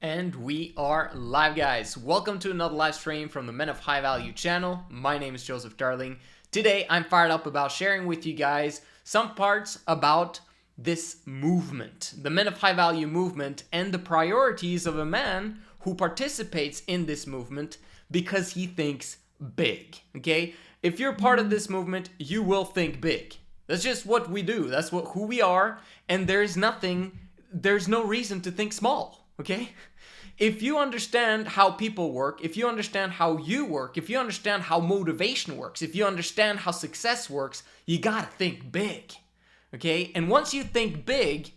And we are live, guys. Welcome to another live stream from the Men of High Value channel. My name is Joseph Darling. Today, I'm fired up about sharing with you guys some parts about this movement, the Men of High Value movement, and the priorities of a man who participates in this movement because he thinks big, okay? If you're part of this movement, you will think big. That's just what we do. That's who we are, and there's no reason to think small, okay? If you understand how people work, if you understand how you work, if you understand how motivation works, if you understand how success works, you gotta think big, okay? And once you think big,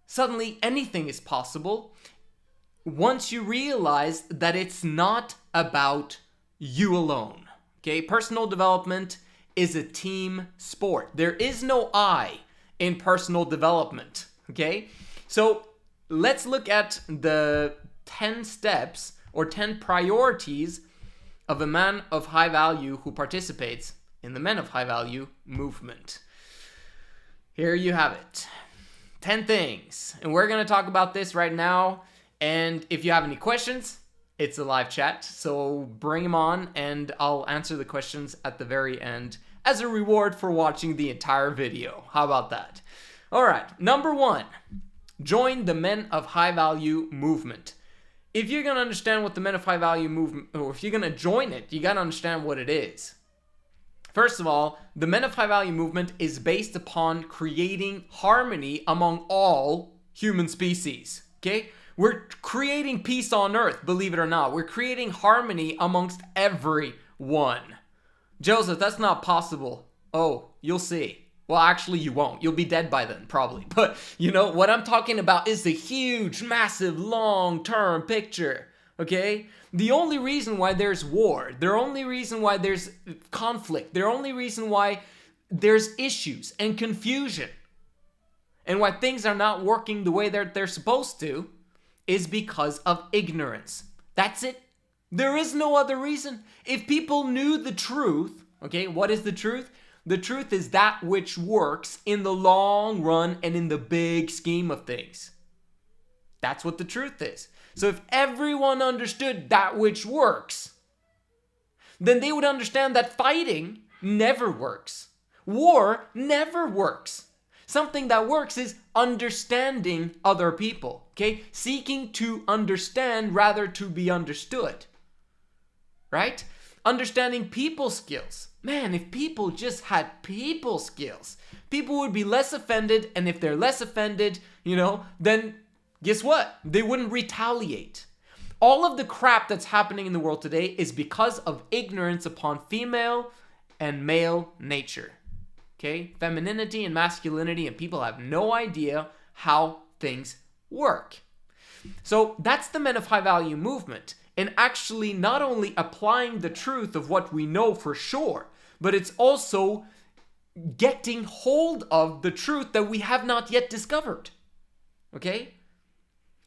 suddenly anything is possible. Once you realize that it's not about you alone, okay? Personal development is a team sport. There is no I in personal development, okay? So let's look at the 10 steps or 10 priorities of a man of high value who participates in the Men of High Value movement. Here you have it. 10 things. And we're going to talk about this right now. And if you have any questions, it's a live chat. So bring them on and I'll answer the questions at the very end as a reward for watching the entire video. How about that? All right. Number 1. Join the Men of High Value movement. If you're going to understand what the Men of High Value movement, or if you're going to join it, you got to understand what it is. First of all, the Men of High Value movement is based upon creating harmony among all human species, okay? We're creating peace on earth, believe it or not. We're creating harmony amongst everyone. Joseph, that's not possible. Oh, you'll see. Well, actually, you won't. You'll be dead by then, probably. But, you know, what I'm talking about is the huge, massive, long-term picture, okay? The only reason why there's war, the only reason why there's conflict, the only reason why there's issues and confusion, and why things are not working the way they're supposed to, is because of ignorance. That's it. There is no other reason. If people knew the truth, okay, what is the truth? The truth is that which works in the long run and in the big scheme of things. That's what the truth is. So if everyone understood that which works, then they would understand that fighting never works. War never works. Something that works is understanding other people, okay? Seeking to understand rather to be understood, right? Understanding people skills. Man, if people just had people skills, people would be less offended, and if they're less offended, then guess what? They wouldn't retaliate. All of the crap that's happening in the world today is because of ignorance upon female and male nature. Okay? Femininity and masculinity, and people have no idea how things work. So that's the Men of High Value movement. And actually not only applying the truth of what we know for sure, but it's also getting hold of the truth that we have not yet discovered. Okay?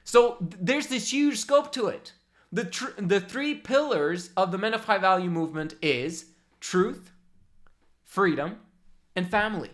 So there's this huge scope to it. The 3 pillars of the Men of High Value movement is truth, freedom, and family.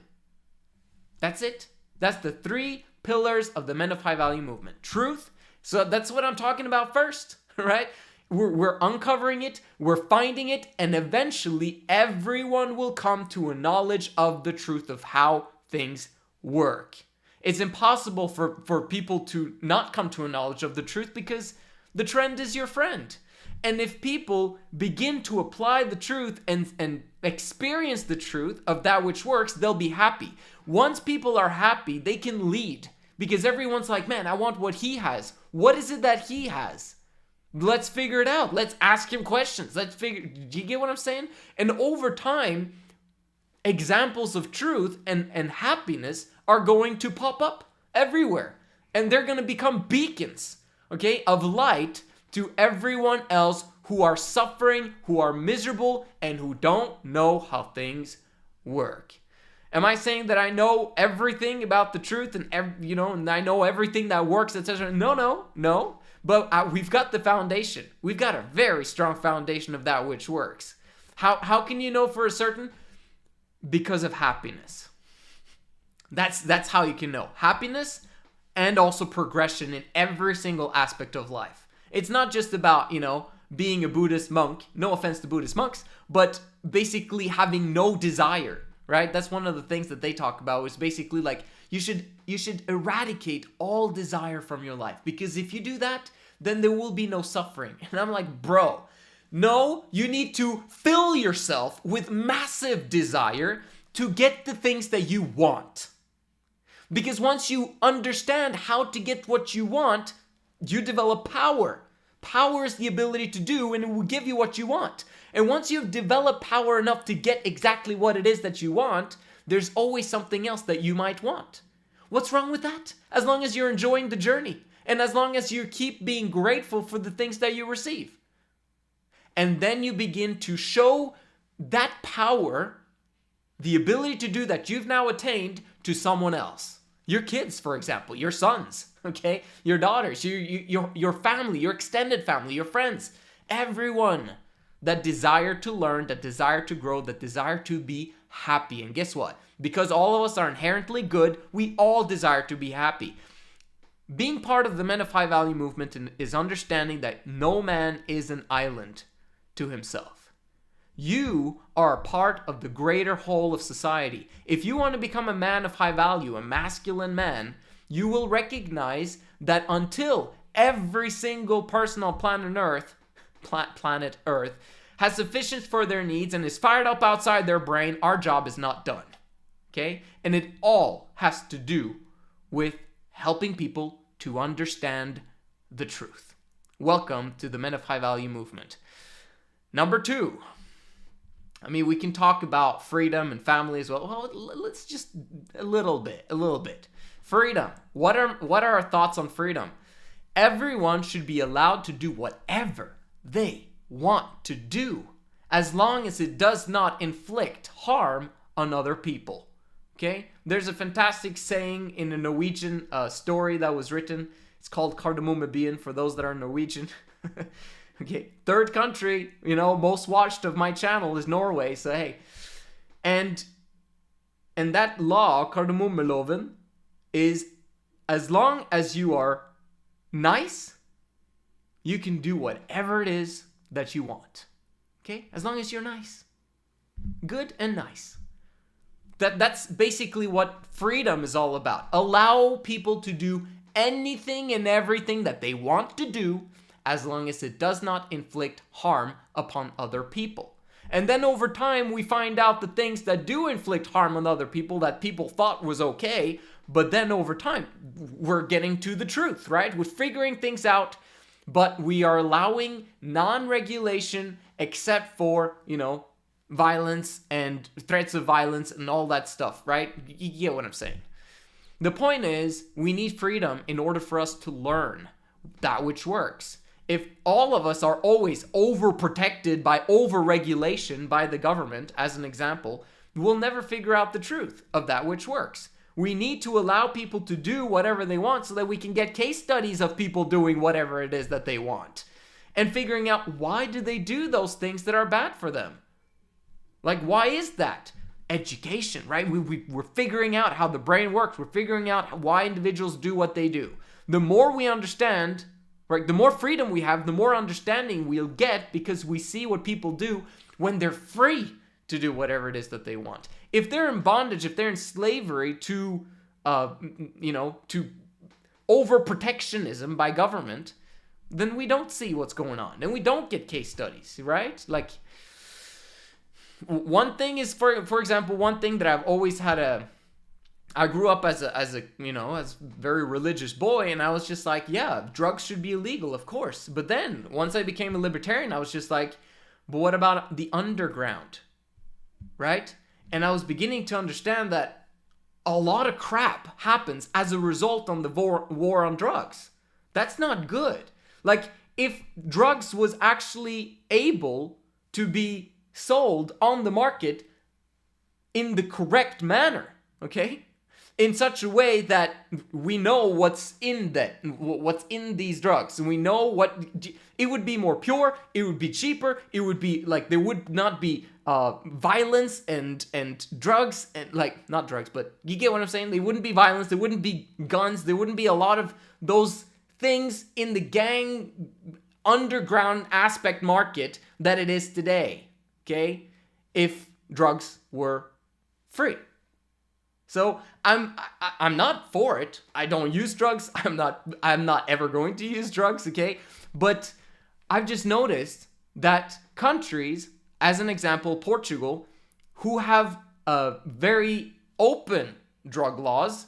That's it. That's the 3 pillars of the Men of High Value movement. Truth, so that's what I'm talking about first, right? We're uncovering it, we're finding it, and eventually everyone will come to a knowledge of the truth of how things work. It's impossible for people to not come to a knowledge of the truth because the trend is your friend. And if people begin to apply the truth and experience the truth of that which works, they'll be happy. Once people are happy, they can lead because everyone's like, man, I want what he has. What is it that he has? Let's figure it out. Let's ask him questions. Do you get what I'm saying? And over time, examples of truth and happiness are going to pop up everywhere. And they're going to become beacons, okay, of light to everyone else who are suffering, who are miserable, and who don't know how things work. Am I saying that I know everything about the truth and I know everything that works, etc.? No. But we've got the foundation. We've got a very strong foundation of that which works. How can you know for a certain? Because of happiness. That's how you can know. Happiness and also progression in every single aspect of life. It's not just about, being a Buddhist monk, no offense to Buddhist monks, but basically having no desire, right? That's one of the things that they talk about, is basically like you should eradicate all desire from your life, because if you do that, then there will be no suffering. And I'm like, bro, no, you need to fill yourself with massive desire to get the things that you want. Because once you understand how to get what you want, you develop power. Power is the ability to do, and it will give you what you want. And once you've developed power enough to get exactly what it is that you want, there's always something else that you might want. What's wrong with that? As long as you're enjoying the journey, and as long as you keep being grateful for the things that you receive. And then you begin to show that power, the ability to do that you've now attained, to someone else. Your kids, for example, your sons, okay? Your daughters, your family, your extended family, your friends, everyone that desire to learn, that desire to grow, that desire to be happy. And guess what? Because all of us are inherently good, we all desire to be happy. Being part of the Men of High Value movement is understanding that no man is an island to himself. You are a part of the greater whole of society. If you want to become a man of high value, a masculine man, you will recognize that until every single person on planet Earth has sufficient for their needs and is fired up outside their brain, our job is not done. Okay? And it all has to do with helping people to understand the truth. Welcome to the Men of High Value movement. Number 2. We can talk about freedom and family as well. Well, let's just a little bit. Freedom. What are our thoughts on freedom? Everyone should be allowed to do whatever they want to do, as long as it does not inflict harm on other people. Okay? There's a fantastic saying in a Norwegian story that was written. It's called Kardemommebyen for those that are Norwegian. Okay, third country, most watched of my channel is Norway, so hey. And that law, Kardemommeloven, is as long as you are nice, you can do whatever it is that you want. Okay? As long as you're nice. Good and nice. That's basically what freedom is all about. Allow people to do anything and everything that they want to do, as long as it does not inflict harm upon other people. And then over time, we find out the things that do inflict harm on other people that people thought was okay, but then over time, we're getting to the truth, right? We're figuring things out, but we are allowing non-regulation except for, violence and threats of violence and all that stuff, right? You get what I'm saying. The point is, we need freedom in order for us to learn that which works. If all of us are always overprotected by overregulation by the government, as an example, we'll never figure out the truth of that which works. We need to allow people to do whatever they want so that we can get case studies of people doing whatever it is that they want. And figuring out, why do they do those things that are bad for them? Like, why is that? Education, right? We're figuring out how the brain works. We're figuring out why individuals do what they do. The more we understand, right, the more freedom we have, the more understanding we'll get, because we see what people do when they're free to do whatever it is that they want. If they're in bondage, if they're in slavery to overprotectionism by government, then we don't see what's going on. And we don't get case studies, right? Like, one thing is, for example, one thing that I've always had I grew up as a very religious boy, and I was just like, yeah, drugs should be illegal, of course. But then once I became a libertarian, I was just like, but what about the underground, right? And I was beginning to understand that a lot of crap happens as a result on the war on drugs. That's not good. Like, if drugs was actually able to be sold on the market in the correct manner, okay? in such a way that we know what's in these drugs, and we know what it would be more pure, it would be cheaper, it would be like there would not be violence and drugs, and like not drugs, but you get what I'm saying. There wouldn't be violence, there wouldn't be guns, there wouldn't be a lot of those things in the gang underground aspect market that it is today. Okay, if drugs were free. So I'm not for it. I don't use drugs. I'm not ever going to use drugs, okay? But I've just noticed that countries, as an example, Portugal, who have very open drug laws,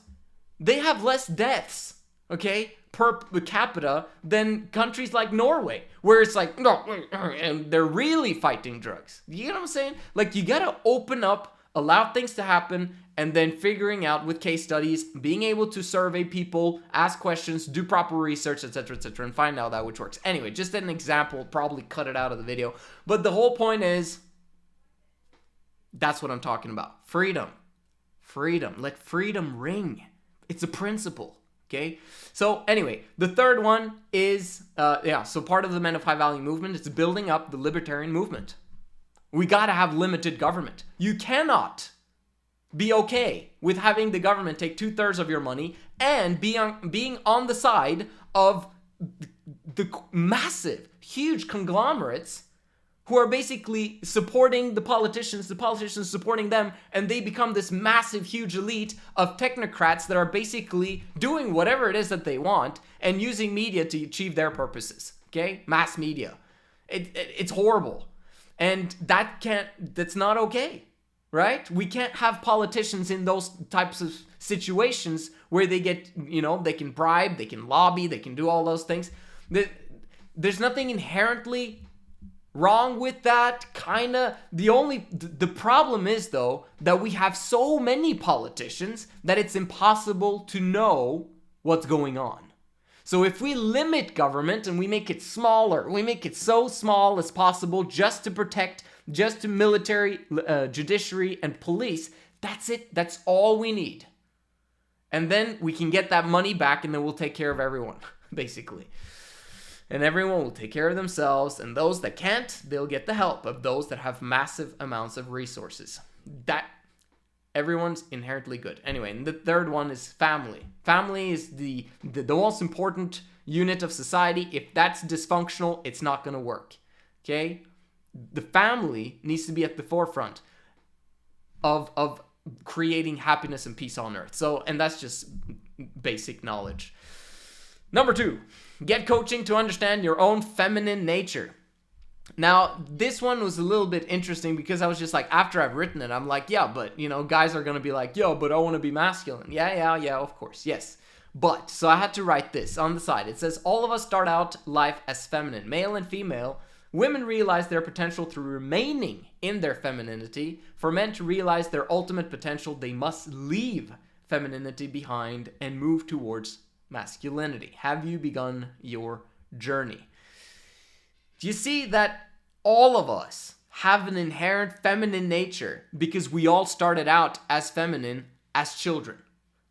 they have less deaths, okay, per capita than countries like Norway, where it's like, no, and they're really fighting drugs. You know what I'm saying? Like, you gotta open up, allow things to happen, and then figuring out with case studies, being able to survey people, ask questions, do proper research, etc., and find out that which works. Anyway, just an example, probably cut it out of the video. But the whole point is, that's what I'm talking about. Freedom. Freedom. Let freedom ring. It's a principle. Okay? So anyway, the third one is, so part of the Men of High Value movement is building up the libertarian movement. We gotta have limited government. You cannot be okay with having the government take 2/3 of your money and being on the side of the massive, huge conglomerates who are basically supporting the politicians supporting them, and they become this massive, huge elite of technocrats that are basically doing whatever it is that they want and using media to achieve their purposes. Okay? Mass media. It's horrible. And that's not okay. Right? We can't have politicians in those types of situations where they get, they can bribe, they can lobby, they can do all those things. There's nothing inherently wrong with that, kinda. The problem is, though, that we have so many politicians that it's impossible to know what's going on. So if we limit government and we make it smaller, we make it so small as possible just to protect just to military, judiciary, and police, that's it. That's all we need. And then we can get that money back, and then we'll take care of everyone, basically. And everyone will take care of themselves, and those that can't, they'll get the help of those that have massive amounts of resources. That everyone's inherently good. Anyway, and the third one is family. Family is the most important unit of society. If that's dysfunctional, it's not going to work. Okay? The family needs to be at the forefront of creating happiness and peace on earth. So, and that's just basic knowledge. Number 2, get coaching to understand your own feminine nature. Now, this one was a little bit interesting because I was just like, after I've written it, I'm like, yeah, but, guys are going to be like, yo, but I want to be masculine. Yeah, of course, yes. But, so I had to write this on the side. It says, all of us start out life as feminine, male and female. Women realize their potential through remaining in their femininity. For men to realize their ultimate potential, they must leave femininity behind and move towards masculinity. Have you begun your journey? Do you see that all of us have an inherent feminine nature because we all started out as feminine as children?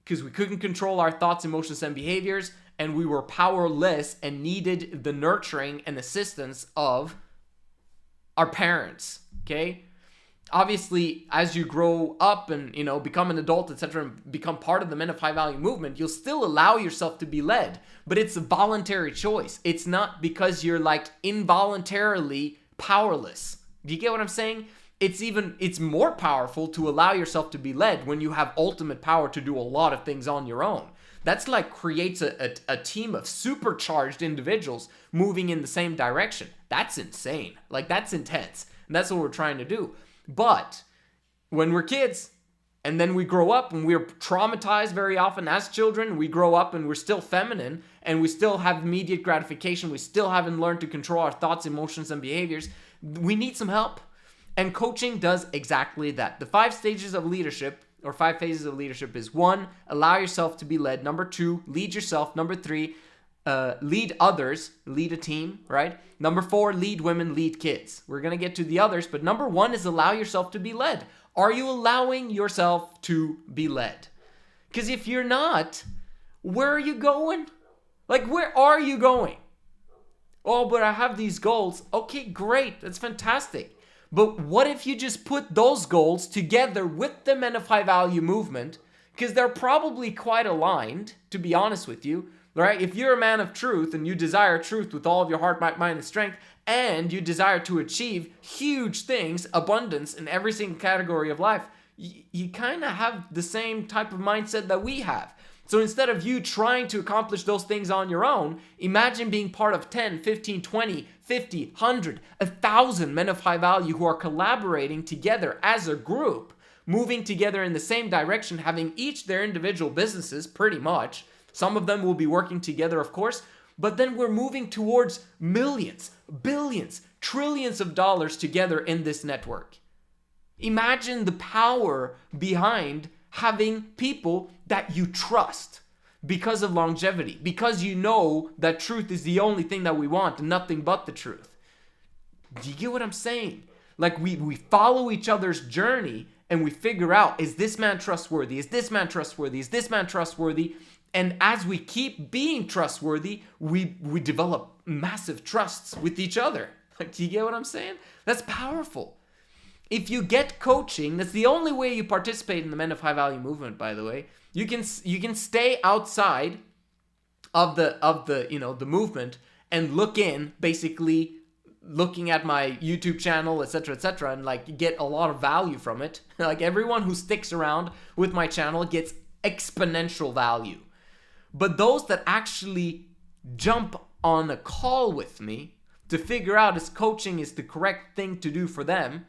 Because we couldn't control our thoughts, emotions, and behaviors, and we were powerless and needed the nurturing and assistance of our parents, okay? Obviously, as you grow up and, become an adult, etc., and become part of the Men of High Value movement, you'll still allow yourself to be led, but it's a voluntary choice. It's not because you're involuntarily powerless. Do you get what I'm saying? It's more powerful to allow yourself to be led when you have ultimate power to do a lot of things on your own. That's creates a team of supercharged individuals moving in the same direction. That's insane. That's intense. And that's what we're trying to do. But when we're kids and then we grow up and we're traumatized very often as children, we grow up and we're still feminine and we still have immediate gratification. We still haven't learned to control our thoughts, emotions, and behaviors. We need some help. And coaching does exactly that. The 5 stages of leadership, or 5 phases of leadership, is 1, allow yourself to be led. Number 2, lead yourself. Number 3, lead others, lead a team, right? Number 4, lead women, lead kids. We're going to get to the others, but number 1 is allow yourself to be led. Are you allowing yourself to be led? Because if you're not, where are you going? Like, where are you going? Oh, but I have these goals. Okay, great. That's fantastic. But what if you just put those goals together with the Men of High Value movement? Because they're probably quite aligned, to be honest with you, right? If you're a man of truth and you desire truth with all of your heart, mind, and strength, and you desire to achieve huge things, abundance in every single category of life, you kind of have the same type of mindset that we have. So instead of you trying to accomplish those things on your own, imagine being part of 10, 15, 20, 50, 100, 1,000 men of high value who are collaborating together as a group, moving together in the same direction, having each their individual businesses, pretty much. Some of them will be working together, of course, but then we're moving towards millions, billions, trillions of dollars together in this network. Imagine the power behind having people that you trust because of longevity, because you know that truth is the only thing that we want and nothing but the truth. Do you get what I'm saying? Like we follow each other's journey and we figure out, is this man trustworthy? Is this man trustworthy? Is this man trustworthy? And as we keep being trustworthy, we develop massive trusts with each other. Like, do you get what I'm saying? That's powerful. If you get coaching, that's the only way you participate in the Men of High Value movement, by the way. You can stay outside of the movement and look in, basically looking at my YouTube channel, etc., and like get a lot of value from it. Like everyone who sticks around with my channel gets exponential value. But those that actually jump on a call with me to figure out if coaching is the correct thing to do for them,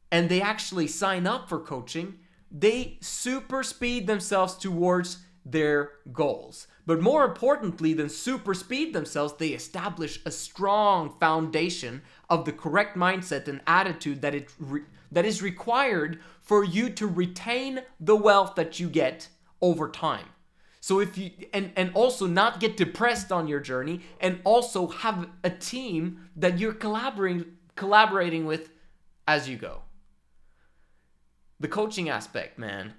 and they actually sign up for coaching, they super speed themselves towards their goals. But more importantly than super speed themselves, they establish a strong foundation of the correct mindset and attitude that is required for you to retain the wealth that you get over time. So if you and also not get depressed on your journey, and also have a team that you're collaborating with as you go. The coaching aspect, man.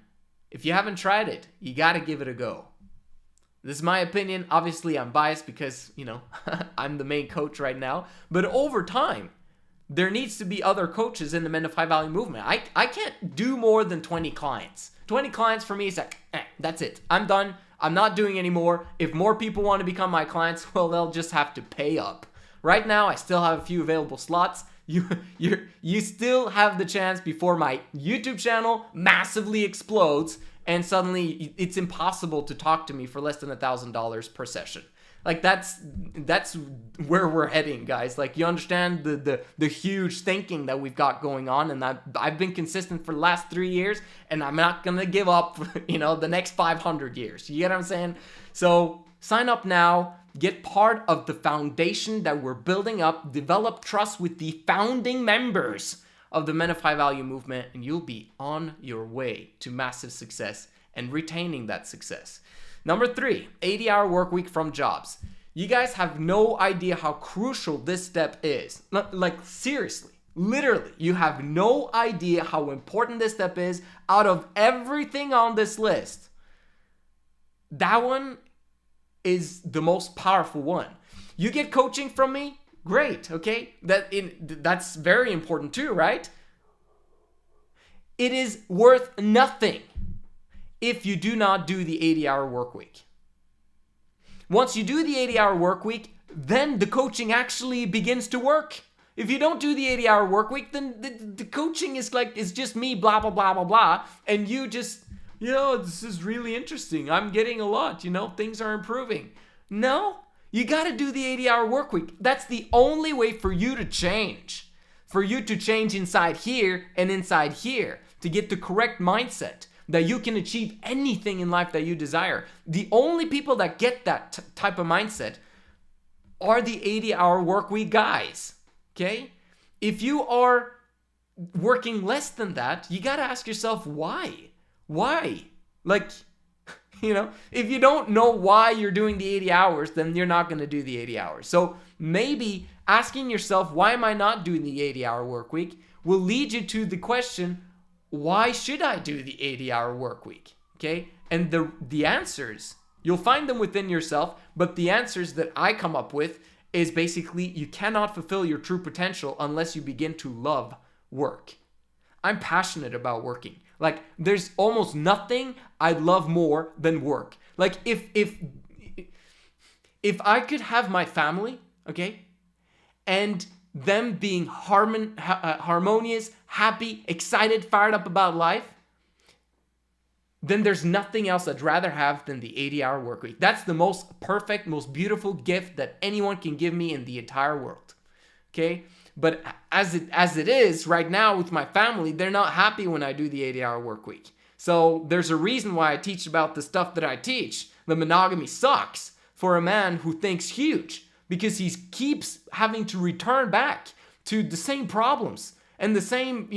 If you haven't tried it, you got to give it a go. This is my opinion. Obviously, I'm biased because, I'm the main coach right now. But over time, there needs to be other coaches in the Men of High Value movement. I can't do more than 20 clients. 20 clients for me is like, that's it. I'm done. I'm not doing anymore. If more people want to become my clients, well, they'll just have to pay up. Right now, I still have a few available slots. You still have the chance before my YouTube channel massively explodes and suddenly it's impossible to talk to me for less than $1,000 per session. Like that's where we're heading, guys. Like, you understand the huge thinking that we've got going on, and I've been consistent for the last 3 years, and I'm not gonna give up for, the next 500 years. You get what I'm saying? So sign up now. Get part of the foundation that we're building up. Develop trust with the founding members of the Men of High Value movement, and you'll be on your way to massive success and retaining that success. Number 3, 80-hour work week from jobs. You guys have no idea how crucial this step is. Like, seriously, literally, you have no idea how important this step is. Out of everything on this list, that one is the most powerful one. You get coaching from me, great, okay? That's very important too, right? It is worth nothing if you do not do the 80-hour work week. Once you do the 80-hour work week, then the coaching actually begins to work. If you don't do the 80-hour work week, then the coaching is just me, blah, blah, blah, blah, blah, and you just, this is really interesting. I'm getting a lot, things are improving. No, you got to do the 80-hour work week. That's the only way for you to change. For you to change inside here and inside here, to get the correct mindset that you can achieve anything in life that you desire. The only people that get that type of mindset are the 80-hour work week guys, okay? If you are working less than that, you got to ask yourself why. Why? Like, if you don't know why you're doing the 80 hours, then you're not going to do the 80 hours. So maybe asking yourself, why am I not doing the 80-hour work week, will lead you to the question, why should I do the 80-hour work week? Okay? And the answers, you'll find them within yourself, but the answers that I come up with is basically you cannot fulfill your true potential unless you begin to love work. I'm passionate about working. Like, there's almost nothing I love more than work. Like, if I could have my family, okay, and them being harmonious, happy, excited, fired up about life, then there's nothing else I'd rather have than the 80-hour work week. That's the most perfect, most beautiful gift that anyone can give me in the entire world. Okay? But as it is right now with my family, they're not happy when I do the 80-hour work week. So there's a reason why I teach about the stuff that I teach. The monogamy sucks for a man who thinks huge, because he keeps having to return back to the same problems and the same,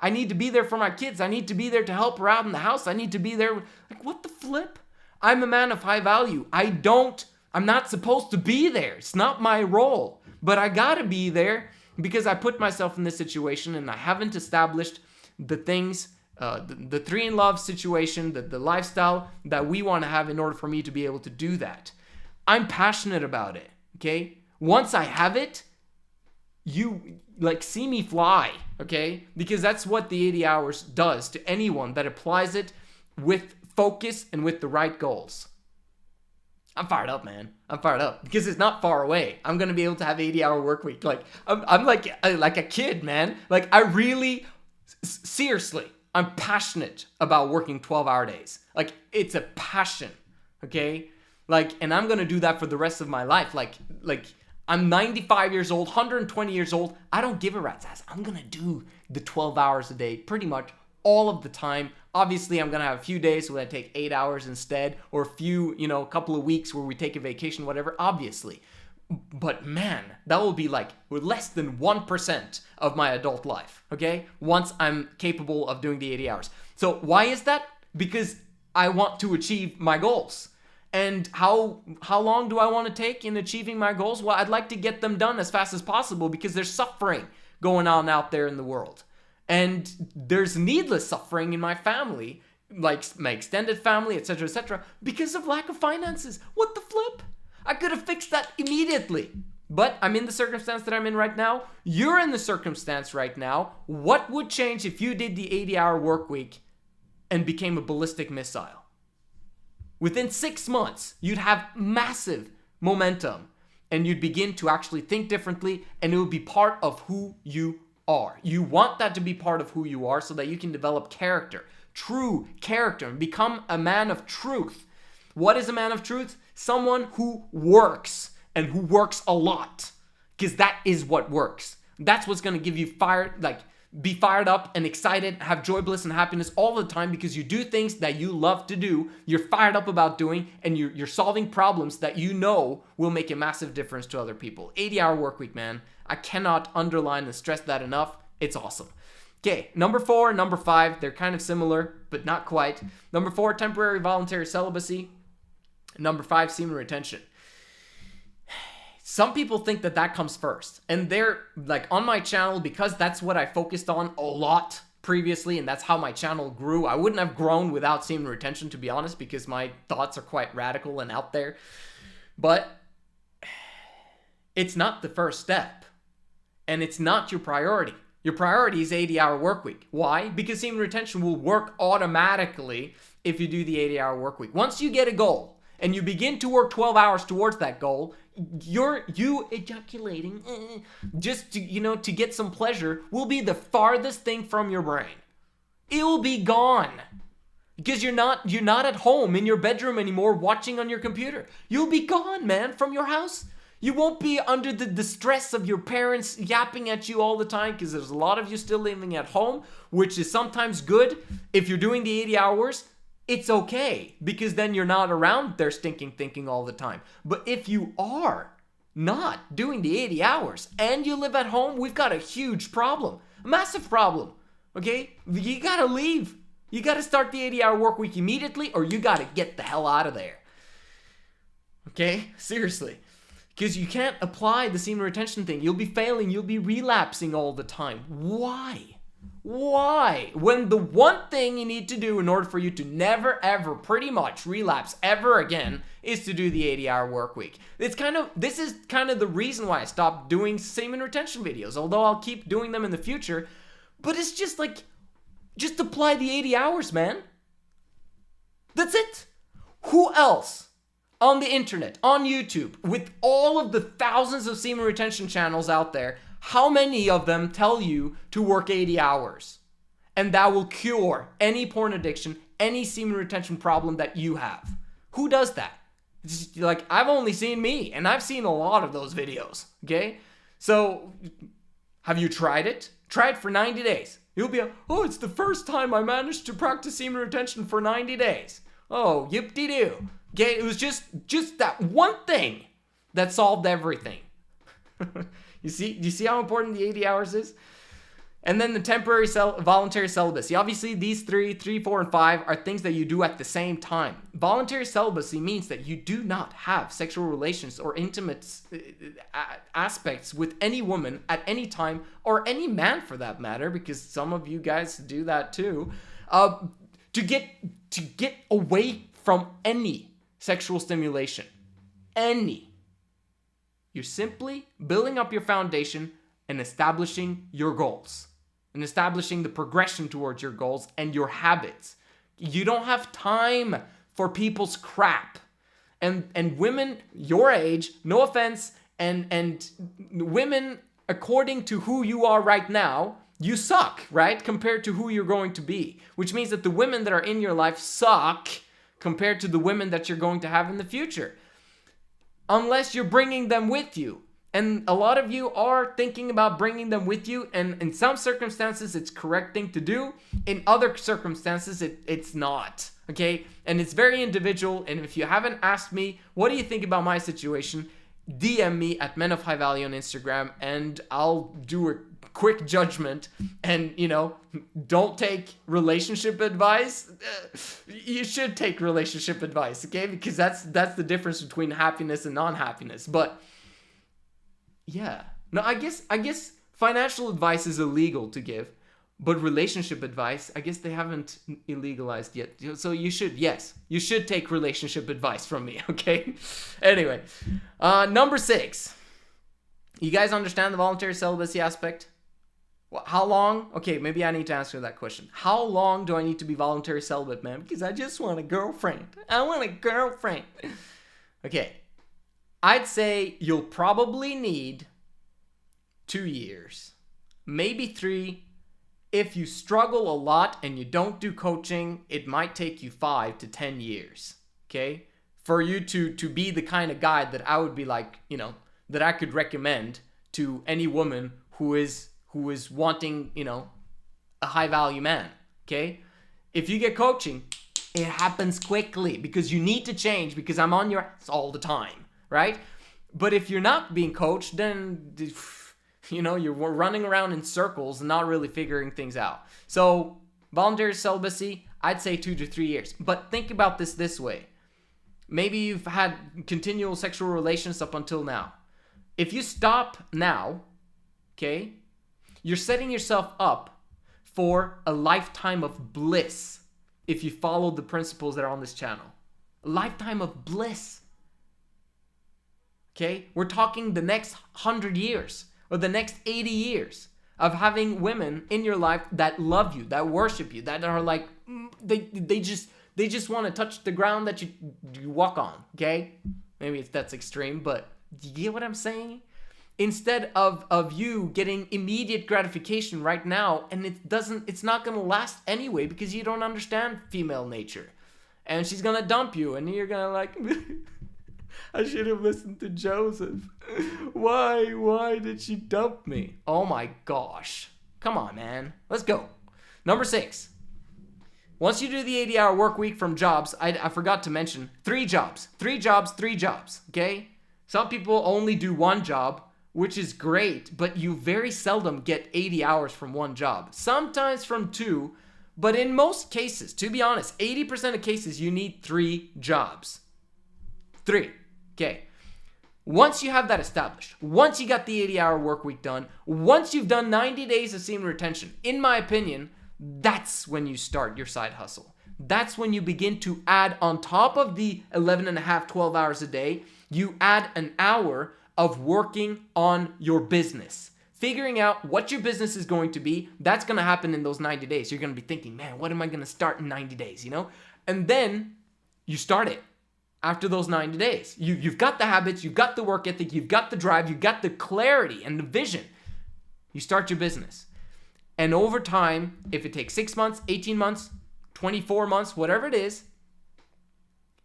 I need to be there for my kids. I need to be there to help her out in the house. I need to be there. Like, what the flip? I'm a man of high value. I'm not supposed to be there. It's not my role, but I gotta be there because I put myself in this situation and I haven't established the things, the 3 in love situation, the lifestyle that we want to have in order for me to be able to do that. I'm passionate about it. Okay? Once I have it, you see me fly, okay? Because that's what the 80 hours does to anyone that applies it with focus and with the right goals. I'm fired up, man. I'm fired up because it's not far away. I'm going to be able to have 80-hour work week. Like, I'm like a kid, man. Like, I really, seriously, I'm passionate about working 12-hour days. Like, it's a passion, okay? Like, and I'm going to do that for the rest of my life. Like, I'm 95 years old, 120 years old. I don't give a rat's ass. I'm going to do the 12 hours a day pretty much all of the time. Obviously, I'm going to have a few days where I take 8 hours instead, or a couple of weeks where we take a vacation, whatever, obviously. But man, that will be like less than 1% of my adult life, okay? Once I'm capable of doing the 80 hours. So why is that? Because I want to achieve my goals. And how long do I want to take in achieving my goals? Well, I'd like to get them done as fast as possible because there's suffering going on out there in the world. And there's needless suffering in my family, like my extended family, etc., because of lack of finances. What the flip? I could have fixed that immediately. But I'm in the circumstance that I'm in right now. You're in the circumstance right now. What would change if you did the 80-hour work week and became a ballistic missile? Within 6 months, you'd have massive momentum and you'd begin to actually think differently, and it would be part of who you are. You want that to be part of who you are so that you can develop character, true character, and become a man of truth. What is a man of truth? Someone who works, and who works a lot, because that is what works. That's what's going to give you be fired up and excited, have joy, bliss, and happiness all the time because you do things that you love to do, you're fired up about doing, and you're solving problems that you know will make a massive difference to other people. 80-hour work week, man. I cannot underline and stress that enough. It's awesome. Okay, number 4 and number 5, they're kind of similar, but not quite. Number 4, temporary voluntary celibacy. Number 5, semen retention. Some people think that comes first, and they're like on my channel, because that's what I focused on a lot previously, and that's how my channel grew. I wouldn't have grown without semen retention, to be honest, because my thoughts are quite radical and out there. But it's not the first step, and it's not your priority. Your priority is 80-hour work week. Why? Because semen retention will work automatically if you do the 80-hour work week. Once you get a goal and you begin to work 12 hours towards that goal, you ejaculating just to get some pleasure will be the farthest thing from your brain. It will be gone because you're not at home in your bedroom anymore watching on your computer. You'll be gone, man, from your house. You won't be under the distress of your parents yapping at you all the time, because there's a lot of you still living at home, which is sometimes good. If you're doing the 80 hours, it's okay, because then you're not around their stinking thinking all the time. But if you are not doing the 80 hours and you live at home, we've got a huge problem, a massive problem, okay? You gotta leave. You gotta start the 80-hour work week immediately, or you gotta get the hell out of there, okay? Seriously. Because you can't apply the semen retention thing. You'll be failing. You'll be relapsing all the time. Why? Why? When the one thing you need to do in order for you to never ever pretty much relapse ever again is to do the 80-hour work week. This is kind of the reason why I stopped doing semen retention videos, although I'll keep doing them in the future. But it's just like, just apply the 80 hours, man. That's it. Who else on the internet, on YouTube, with all of the thousands of semen retention channels out there, how many of them tell you to work 80 hours? And that will cure any porn addiction, any semen retention problem that you have. Who does that? It's just like, I've only seen me, and I've seen a lot of those videos, okay? So, have you tried it? Try it for 90 days. You'll be like, oh, it's the first time I managed to practice semen retention for 90 days. Oh, yip-de-doo. Okay, it was just that one thing that solved everything. You see how important the 80 hours is? And then the temporary voluntary celibacy. Obviously, these 3, 4, and 5 are things that you do at the same time. Voluntary celibacy means that you do not have sexual relations or intimate aspects with any woman at any time, or any man for that matter, because some of you guys do that too, to get away from any sexual stimulation. Any. You're simply building up your foundation and establishing your goals. And establishing the progression towards your goals and your habits. You don't have time for people's crap. And women your age, no offense, and women according to who you are right now, you suck, right? Compared to who you're going to be. Which means that the women that are in your life suck compared to the women that you're going to have in the future. Unless you're bringing them with you. And a lot of you are thinking about bringing them with you, and in some circumstances it's correct thing to do. In other circumstances it's not, okay? And it's very individual, and if you haven't asked me, what do you think about my situation? DM me at Men of High Value on Instagram, and I'll do a quick judgment. And, don't take relationship advice. You should take relationship advice, okay? Because that's the difference between happiness and non-happiness. But yeah. No, I guess financial advice is illegal to give, but relationship advice, I guess they haven't illegalized yet. So you should take relationship advice from me, okay? Anyway, number 6. You guys understand the voluntary celibacy aspect? Well, how long? Okay, maybe I need to answer that question. How long do I need to be voluntary celibate, man? Because I just want a girlfriend. I want a girlfriend. Okay. I'd say you'll probably need 2 years, maybe 3. If you struggle a lot and you don't do coaching, it might take you 5 to 10 years, okay? For you to be the kind of guy that I would be like, that I could recommend to any woman who is wanting, a high value man, okay? If you get coaching, it happens quickly because you need to change, because I'm on your ass all the time. Right? But if you're not being coached, then, you're running around in circles and not really figuring things out. So, voluntary celibacy, I'd say 2 to 3 years. But think about this way. Maybe you've had continual sexual relations up until now. If you stop now, okay, you're setting yourself up for a lifetime of bliss if you follow the principles that are on this channel. A lifetime of bliss. Okay, we're talking the next 100 years or the next 80 years of having women in your life that love you, that worship you, that are like, they just want to touch the ground that you walk on, okay? Maybe that's extreme, but do you get what I'm saying? Instead of you getting immediate gratification right now, and it's not going to last anyway because you don't understand female nature. And she's going to dump you, and you're going to like... I should have listened to Joseph. Why did she dump me? Oh my gosh. Come on, man. Let's go. Number 6. Once you do the 80-hour work week from jobs, I forgot to mention 3 jobs. 3 jobs, okay? Some people only do 1 job, which is great, but you very seldom get 80 hours from 1 job. Sometimes from 2, but in most cases, to be honest, 80% of cases, you need 3 jobs. 3. Okay. Once you have that established, once you got the 80-hour work week done, once you've done 90 days of semen retention, in my opinion, that's when you start your side hustle. That's when you begin to add on top of the 11 and a half, 12 hours a day, you add an hour of working on your business. Figuring out what your business is going to be, that's going to happen in those 90 days. You're going to be thinking, man, what am I going to start in 90 days, you know? And then you start it after those 90 days. You've got the habits, you've got the work ethic, you've got the drive, you've got the clarity and the vision. You start your business. And over time, if it takes 6 months, 18 months, 24 months, whatever it is,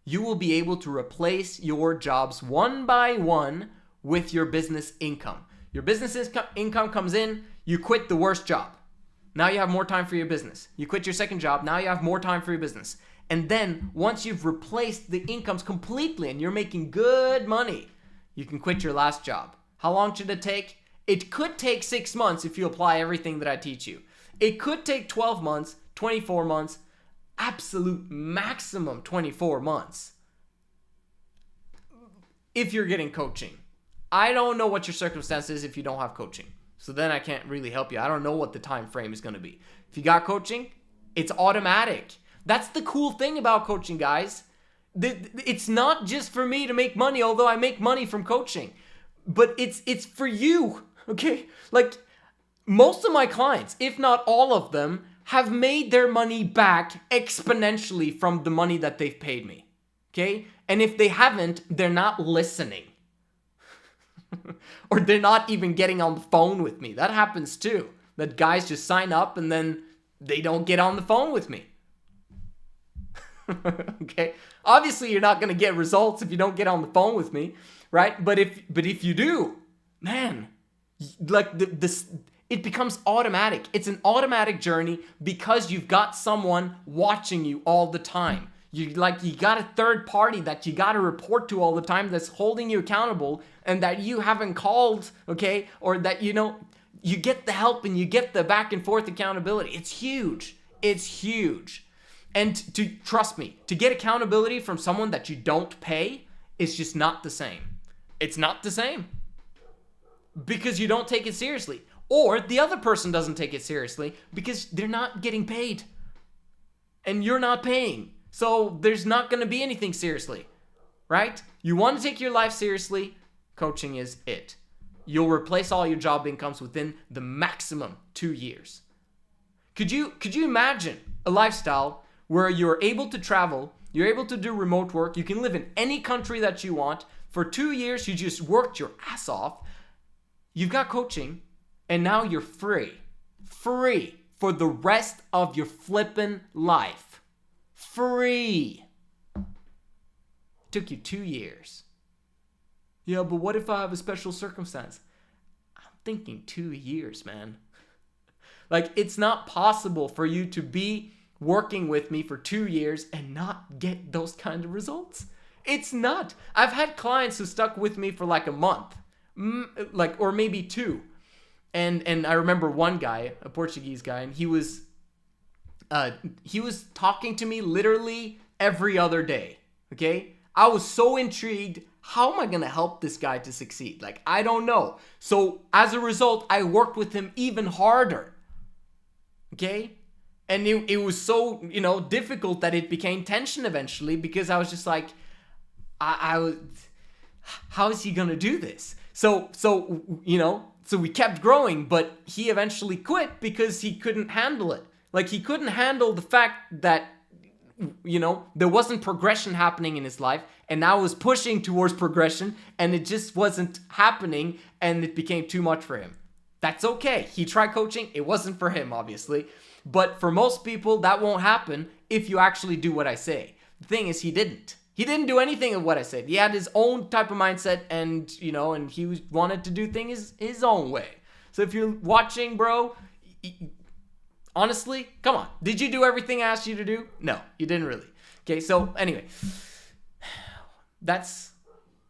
you will be able to replace your jobs one by one with your business income. Your business income comes in, you quit the worst job. Now you have more time for your business. You quit your second job, now you have more time for your business. And then once you've replaced the incomes completely and you're making good money, you can quit your last job. How long should it take? It could take 6 months if you apply everything that I teach you. It could take 12 months, 24 months, absolute maximum 24 months if you're getting coaching. I don't know what your circumstance is if you don't have coaching. So then I can't really help you. I don't know what the time frame is going to be. If you got coaching, it's automatic. That's the cool thing about coaching, guys. It's not just for me to make money, although I make money from coaching. But it's for you, okay? Like, most of my clients, if not all of them, have made their money back exponentially from the money that they've paid me, okay? And if they haven't, they're not listening. Or they're not even getting on the phone with me. That happens too. That guys just sign up and then they don't get on the phone with me. Okay? Obviously, you're not going to get results if you don't get on the phone with me, right? But if you do, man, like it becomes automatic. It's an automatic journey because you've got someone watching you all the time. You got a third party that you got to report to all the time that's holding you accountable and that you haven't called, okay? Or that, you get the help and you get the back and forth accountability. It's huge. It's huge. And trust me, to get accountability from someone that you don't pay is just not the same. It's not the same. Because you don't take it seriously. Or the other person doesn't take it seriously because they're not getting paid. And you're not paying. So there's not going to be anything seriously, right? You want to take your life seriously, coaching is it. You'll replace all your job incomes within the maximum 2 years. Could you imagine a lifestyle where you're able to travel, you're able to do remote work, you can live in any country that you want. For 2 years, you just worked your ass off. You've got coaching, and now you're free. Free for the rest of your flippin' life. Free. Took you 2 years. Yeah, but what if I have a special circumstance? I'm thinking 2 years, man. Like, it's not possible for you to be working with me for 2 years and not get those kind of results. It's not. I've had clients who stuck with me for like a month, or maybe 2. And I remember one guy, a Portuguese guy, and he was talking to me literally every other day, okay? I was so intrigued. How am I going to help this guy to succeed? Like, I don't know. So as a result, I worked with him even harder, okay? And it was so, difficult that it became tension eventually because I was just like, how is he going to do this? So we kept growing, but he eventually quit because he couldn't handle it. Like, he couldn't handle the fact that, there wasn't progression happening in his life, and now I was pushing towards progression, and it just wasn't happening, and it became too much for him. That's okay. He tried coaching. It wasn't for him, obviously. But for most people, that won't happen if you actually do what I say. The thing is, he didn't. He didn't do anything of what I said. He had his own type of mindset, and, and he wanted to do things his own way. So if you're watching, bro, honestly, come on. Did you do everything I asked you to do? No, you didn't really. Okay, so anyway,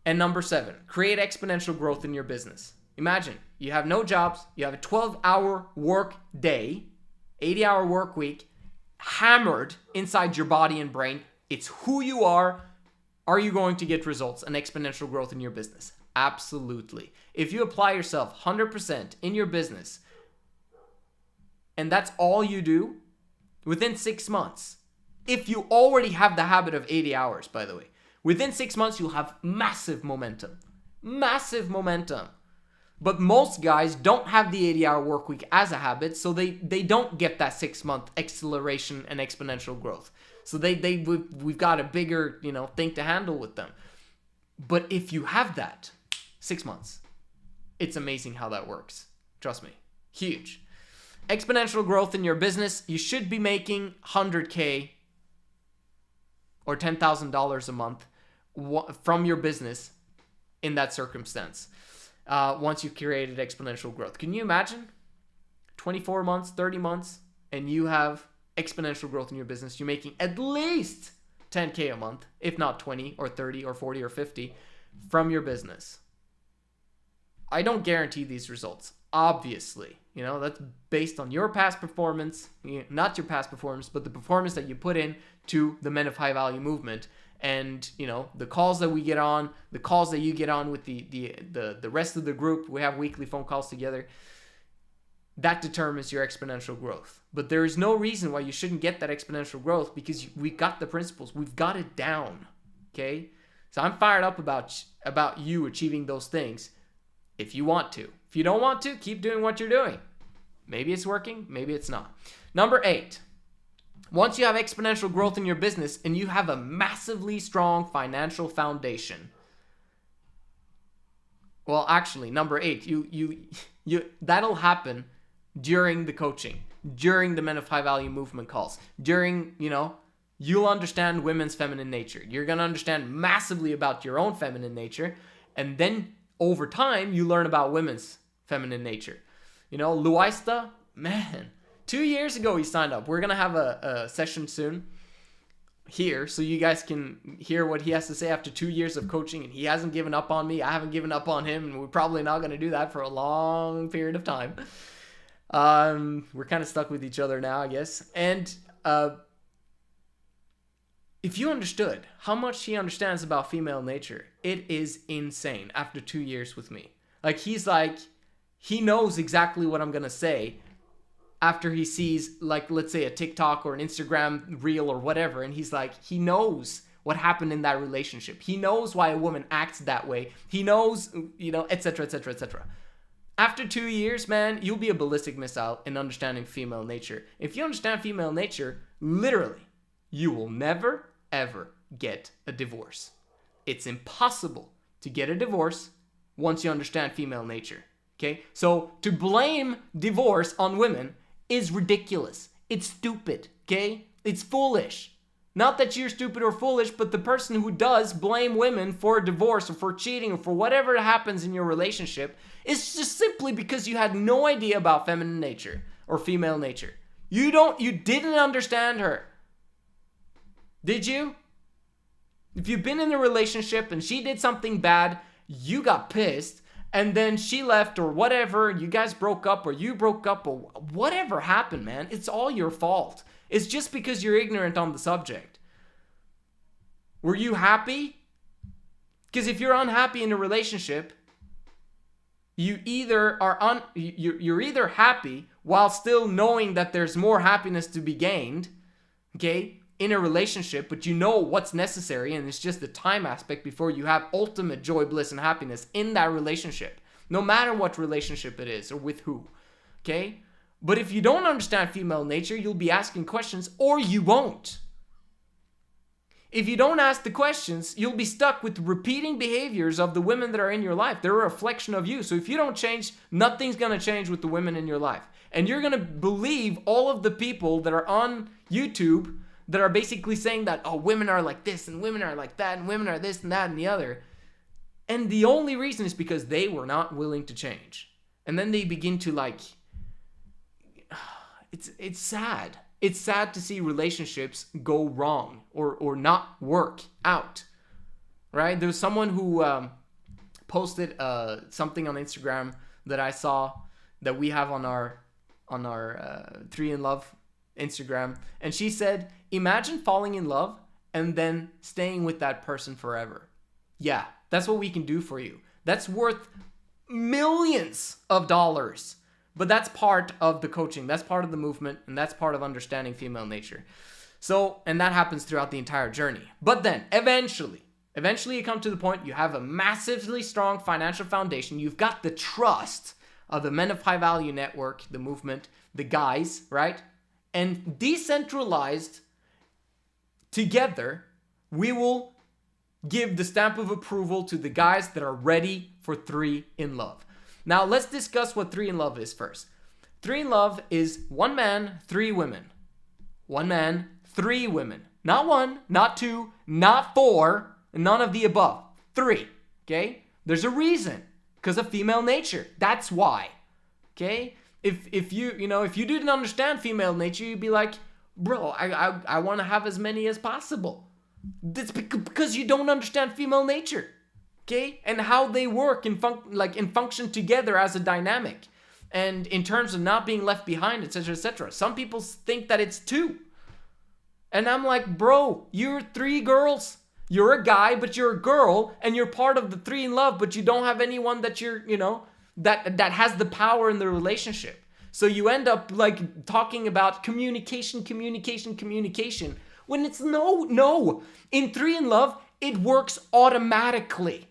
and number 7, create exponential growth in your business. Imagine you have no jobs, you have a 12-hour work day, 80-hour work week, hammered inside your body and brain. It's who you are. Are you going to get results and exponential growth in your business? Absolutely. If you apply yourself 100% in your business, and that's all you do, within 6 months, if you already have the habit of 80 hours, by the way, within 6 months, you'll have massive momentum. Massive momentum. But most guys don't have the 80-hour work week as a habit, so they don't get that 6-month acceleration and exponential growth. So we've got a bigger, thing to handle with them. But if you have that, 6 months, it's amazing how that works. Trust me. Huge. Exponential growth in your business, you should be making $100K or $10,000 a month from your business in that circumstance. Once you've created exponential growth. Can you imagine 24 months, 30 months, and you have exponential growth in your business? You're making at least 10K a month, if not 20 or 30 or 40 or 50 from your business. I don't guarantee these results, obviously. That's based on your past performance, not your past performance, but the performance that you put in to the Men of High Value movement. And, the calls that we get on, the calls that you get on with the rest of the group, we have weekly phone calls together, that determines your exponential growth. But there is no reason why you shouldn't get that exponential growth, because we've got the principles. We've got it down, okay? So I'm fired up about you achieving those things if you want to. If you don't want to, keep doing what you're doing. Maybe it's working, maybe it's not. Number 8. Once you have exponential growth in your business and you have a massively strong financial foundation. Well, actually, number 8, you that'll happen during the coaching, during the Men of High Value movement calls, during, you'll understand women's feminine nature. You're going to understand massively about your own feminine nature, and then over time you learn about women's feminine nature. Luaista, man, 2 years ago he signed up. We're going to have a session soon here so you guys can hear what he has to say after 2 years of coaching, and he hasn't given up on me. I haven't given up on him, and we're probably not going to do that for a long period of time. We're kind of stuck with each other now, I guess. And if you understood how much he understands about female nature, it is insane after 2 years with me. He knows exactly what I'm going to say after he sees, let's say a TikTok or an Instagram reel or whatever, and he knows what happened in that relationship. He knows why a woman acts that way. He knows, etc., etc., etc. After 2 years, man, you'll be a ballistic missile in understanding female nature. If you understand female nature, literally, you will never, ever get a divorce. It's impossible to get a divorce once you understand female nature. Okay? So to blame divorce on women is ridiculous. It's stupid. Okay? It's foolish. Not that you're stupid or foolish, but the person who does blame women for divorce or for cheating or for whatever happens in your relationship is just simply because you had no idea about feminine nature or female nature. You didn't understand her. Did you? If you've been in a relationship and she did something bad, you got pissed, and then she left or whatever, you guys broke up or you broke up or whatever happened, man, it's all your fault. It's just because you're ignorant on the subject. Were you happy? Because if you're unhappy in a relationship, you're either happy while still knowing that there's more happiness to be gained, okay, in a relationship, but you know what's necessary, and it's just the time aspect before you have ultimate joy, bliss, and happiness in that relationship, no matter what relationship it is or with who, okay? But if you don't understand female nature, you'll be asking questions, or you won't. If you don't ask the questions, you'll be stuck with repeating behaviors of the women that are in your life. They're a reflection of you. So if you don't change, nothing's going to change with the women in your life. And you're going to believe all of the people that are on YouTube that are basically saying that, oh, women are like this and women are like that and women are this and that and the other. And the only reason is because they were not willing to change. And then they begin to it's sad. It's sad to see relationships go wrong or not work out, right? There was someone who posted something on Instagram that I saw that we have on our 3 in Love Instagram, and she said, imagine falling in love and then staying with that person forever. Yeah, that's what we can do for you. that's worth millions of dollars. But that's part of the coaching. That's part of the movement. And that's part of understanding female nature. So, and that happens throughout the entire journey. But then eventually you come to the point you have a massively strong financial foundation. You've got the trust of the Men of High Value Network, the movement, the guys, right? And decentralized together, we will give the stamp of approval to the guys that are ready for 3 in Love. Now, let's discuss what 3 in Love is first. 3 in Love is 1 man, 3 women. 1 man, 3 women. Not 1, not 2, not 4, none of the above. 3, okay? There's a reason, because of female nature. That's why, okay? If you didn't understand female nature, you'd be like, bro, I want to have as many as possible. That's because you don't understand female nature, okay? And how they work and function together as a dynamic. And in terms of not being left behind, etc., etc. Some people think that it's 2. And I'm like, bro, you're 3 girls. You're a guy, but you're a girl, and you're part of the 3 in Love, but you don't have anyone that you're, that has the power in the relationship. So you end up like talking about communication, when it's no. In 3 in Love, it works automatically.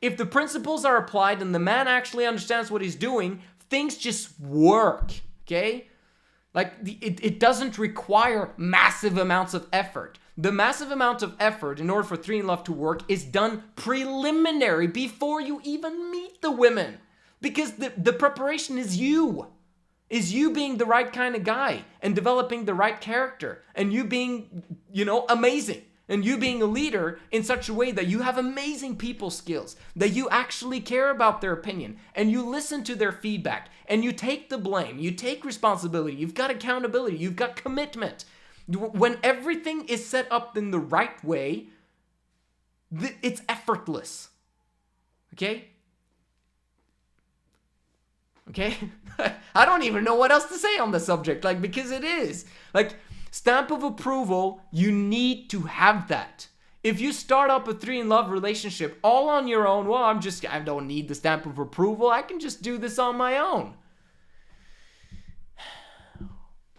If the principles are applied and the man actually understands what he's doing, things just work, okay? Like, it doesn't require massive amounts of effort. The massive amount of effort in order for 3 in Love to work is done preliminary before you even meet the women. Because the preparation is you. Is you being the right kind of guy and developing the right character. And you being, amazing. And you being a leader in such a way that you have amazing people skills, that you actually care about their opinion, and you listen to their feedback, and you take the blame, you take responsibility, you've got accountability, you've got commitment. When everything is set up in the right way, it's effortless. Okay? I don't even know what else to say on the subject, because it is. Stamp of approval, you need to have that. If you start up a 3 in Love relationship all on your own, well, I don't need the stamp of approval. I can just do this on my own.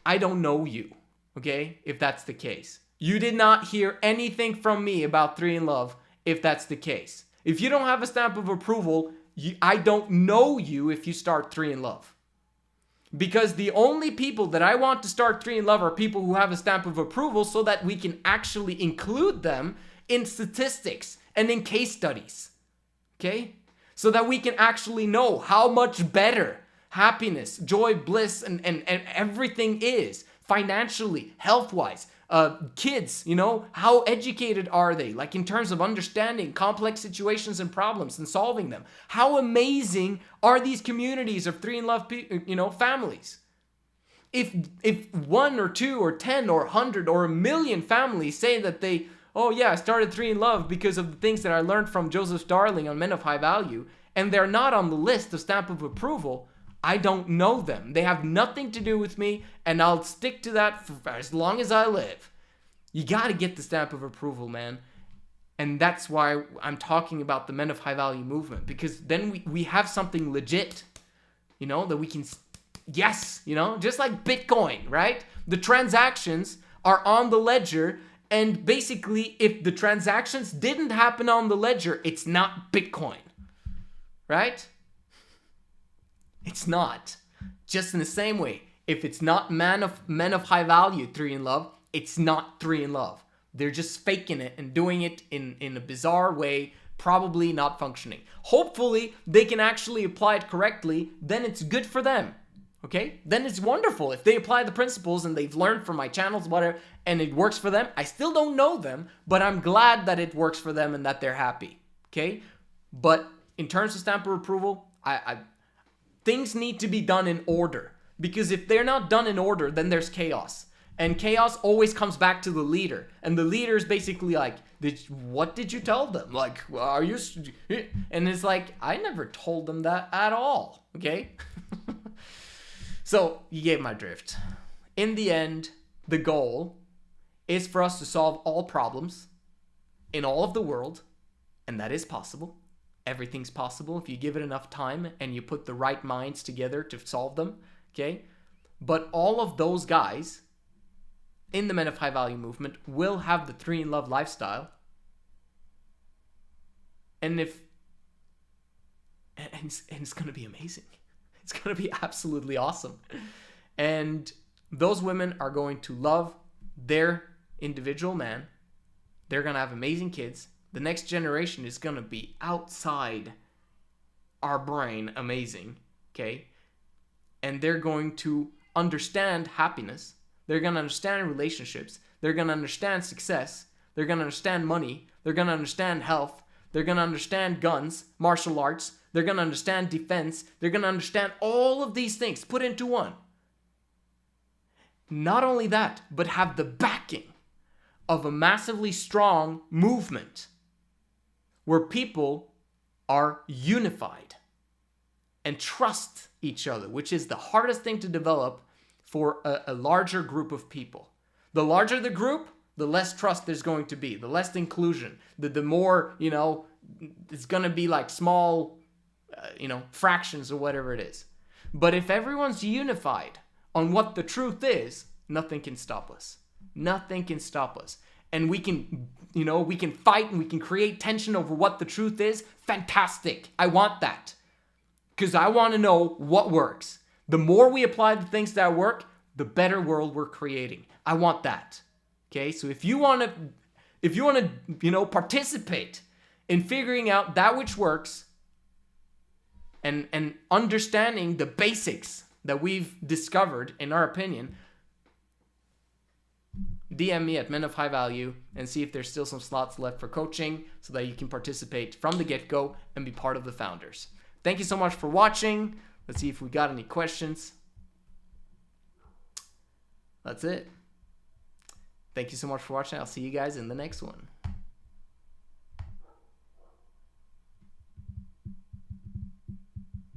I don't know you, okay? If that's the case. You did not hear anything from me about 3 in Love if that's the case. If you don't have a stamp of approval, I don't know you if you start 3 in Love. Because the only people that I want to start 3 in Love are people who have a stamp of approval so that we can actually include them in statistics and in case studies. Okay? So that we can actually know how much better happiness, joy, bliss, and everything is financially, health-wise. Kids, how educated are they? In terms of understanding complex situations and problems and solving them. How amazing are these communities of 3 in Love, families? If 1 or 2 or 10 or 100 or 1,000,000 families say that I started 3 in Love because of the things that I learned from Joseph Darling on Men of High Value, and they're not on the list of stamp of approval, I don't know them. They have nothing to do with me, and I'll stick to that for as long as I live. You got to get the stamp of approval, man. And that's why I'm talking about the Men of High Value movement, because then we have something legit, that we can, just like Bitcoin, right? The transactions are on the ledger, and basically, if the transactions didn't happen on the ledger, it's not Bitcoin, right? It's not. Just in the same way, if it's not Men of High Value 3 in Love, it's not 3 in Love. They're just faking it and doing it in a bizarre way, probably not functioning. Hopefully, they can actually apply it correctly, then it's good for them. Okay? Then it's wonderful. If they apply the principles and they've learned from my channels, whatever, and it works for them, I still don't know them, but I'm glad that it works for them and that they're happy. Okay? But in terms of stamp of approval, things need to be done in order. Because if they're not done in order, then there's chaos. And chaos always comes back to the leader. And the leader is basically like, what did you tell them? Are you... And it's like, I never told them that at all. Okay? So, you get my drift. In the end, the goal is for us to solve all problems in all of the world. And that is possible. Everything's possible if you give it enough time and you put the right minds together to solve them, okay? But all of those guys in the Men of High Value movement will have the 3 in Love lifestyle. And it's going to be amazing. It's going to be absolutely awesome. And those women are going to love their individual man. They're going to have amazing kids. The next generation is going to be outside our brain amazing, okay? And they're going to understand happiness. They're going to understand relationships. They're going to understand success. They're going to understand money. They're going to understand health. They're going to understand guns, martial arts. They're going to understand defense. They're going to understand all of these things put into one. Not only that, but have the backing of a massively strong movement where people are unified and trust each other, which is the hardest thing to develop for a larger group of people. The larger the group, the less trust there's going to be, the less inclusion, the more, it's going to be like small, fractions or whatever it is. But if everyone's unified on what the truth is, nothing can stop us. Nothing can stop us. And we can fight and we can create tension over what the truth is. Fantastic. I want that. Because I want to know what works. The more we apply the things that work, the better world we're creating. I want that. Okay? So if you want to participate in figuring out that which works and understanding the basics that we've discovered, in our opinion, DM me at Men of High Value and see if there's still some slots left for coaching so that you can participate from the get-go and be part of the founders. Thank you so much for watching. Let's see if we got any questions. That's it. Thank you so much for watching. I'll see you guys in the next one.